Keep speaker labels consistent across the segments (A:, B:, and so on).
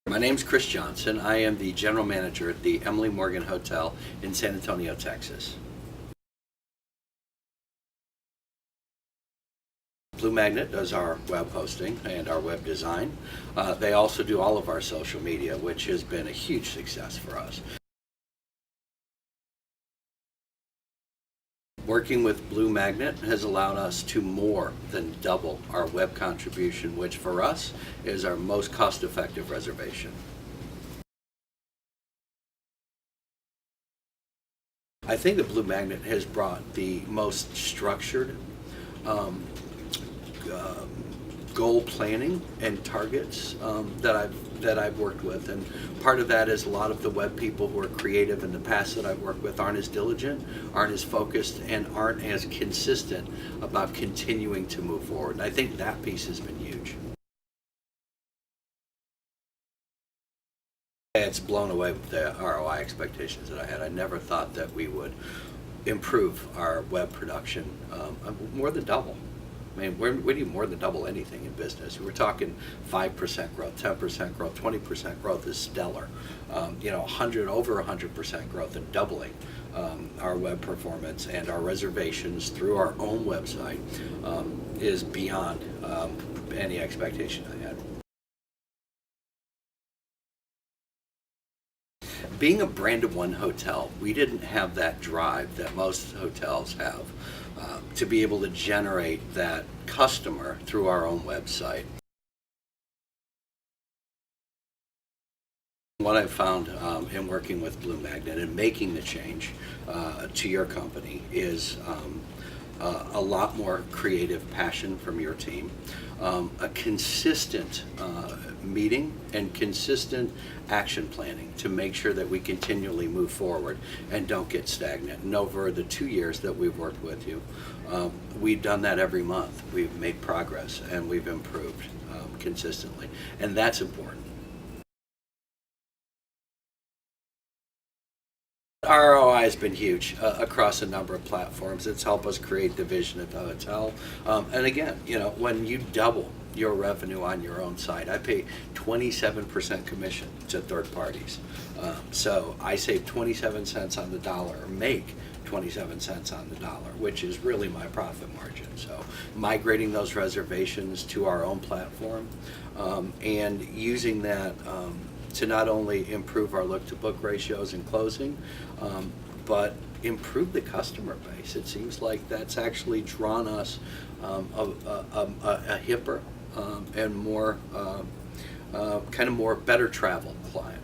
A: My name's Chris Johnson. I am the general manager at the Emily Morgan Hotel in San Antonio, Texas. Blue Magnet does our web hosting and our web design. They also do all of our social media, which has been a huge success for us. Working with Blue Magnet has allowed us to more than double our web contribution, which for us is our most cost-effective reservation. I think that Blue Magnet has brought the most structured um, goal planning and targets that I've worked with, and part of that is a lot of the web people who are creative in the past that I've worked with aren't as diligent, aren't as focused, and aren't as consistent about continuing to move forward. And I think that piece has been huge. It's blown away with the ROI expectations that I had. I never thought that we would improve our web production more than double. I mean, we do more than double anything in business. We're talking 5% growth, 10% growth, 20% growth is stellar. 100, over 100% growth and doubling our web performance and our reservations through our own website is beyond any expectation I had. Being a brand of one hotel, we didn't have that drive that most hotels have to be able to generate that customer through our own website. What I've found in working with Blue Magnet and making the change to your company is a lot more creative passion from your team, a consistent meeting and consistent action planning to make sure that we continually move forward and don't get stagnant. And over the 2 years that we've worked with you, we've done that every month. We've made progress and we've improved consistently, and that's important. ROI has been huge across a number of platforms. It's helped us create the vision of the hotel. And again, when you double your revenue on your own site, I pay 27% commission to third parties. So I save 27 cents on the dollar, or make 27 cents on the dollar, which is really my profit margin. So migrating those reservations to our own platform and using that to not only improve our look-to-book ratios in closing, but improve the customer base. It seems like that's actually drawn us a hipper and more kind of more better travel client.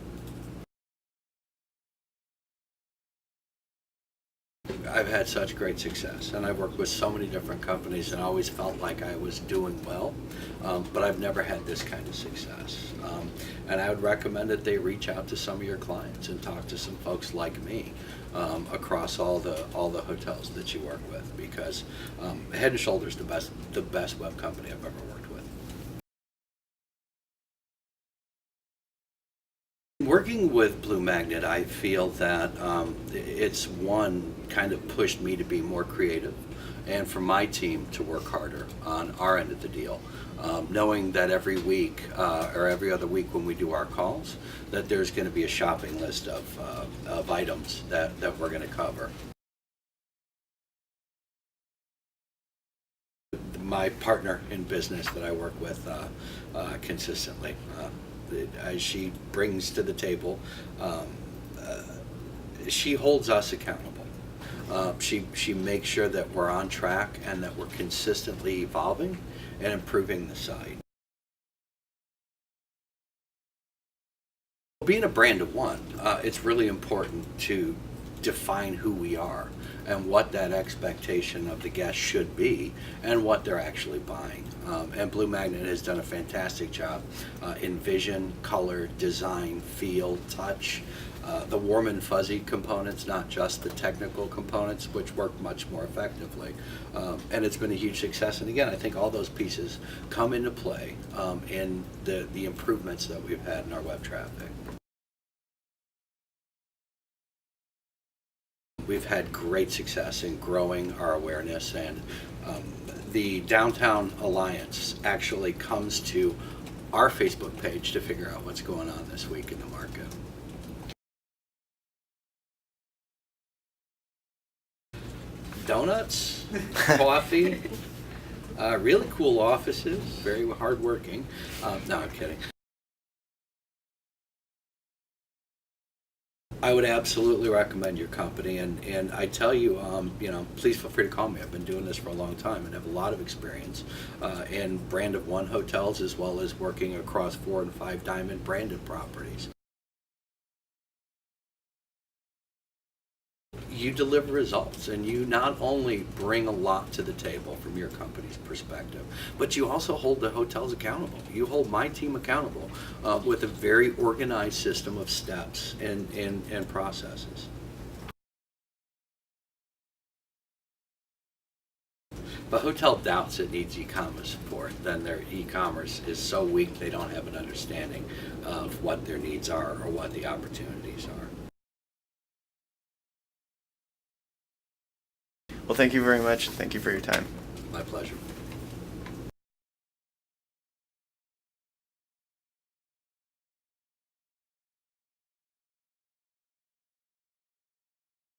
A: I've had such great success, and I've worked with so many different companies and always felt like I was doing well, but I've never had this kind of success. And I would recommend that they reach out to some of your clients and talk to some folks like me across all the hotels that you work with, because Head and Shoulders the best web company I've ever worked with. Working with Blue Magnet, I feel that it's kind of pushed me to be more creative, and for my team to work harder on our end of the deal, knowing that every week or every other week when we do our calls, that there's going to be a shopping list of items that we're going to cover. My partner in business that I work with consistently, as she brings to the table, she holds us accountable. She makes sure that we're on track and that we're consistently evolving and improving the site. Being a brand of one, it's really important to define who we are and what that expectation of the guest should be and what they're actually buying. And Blue Magnet has done a fantastic job in vision, color, design, feel, touch, the warm and fuzzy components, not just the technical components, which work much more effectively. And it's been a huge success. And again, I think all those pieces come into play in the improvements that we've had in our web traffic. We've had great success in growing our awareness, and the Downtown Alliance actually comes to our Facebook page to figure out what's going on this week in the market. Donuts, coffee, really cool offices, very hardworking. No, I'm kidding. I would absolutely recommend your company, and I tell you, please feel free to call me. I've been doing this for a long time and have a lot of experience in brand of one hotels as well as working across 4 and 5 diamond branded properties. You deliver results, and you not only bring a lot to the table from your company's perspective, but you also hold the hotels accountable. You hold my team accountable with a very organized system of steps and processes. If a hotel doubts it needs e-commerce support, then their e-commerce is so weak they don't have an understanding of what their needs are or what the opportunities are.
B: Well, thank you very much. Thank you for your time.
A: My pleasure.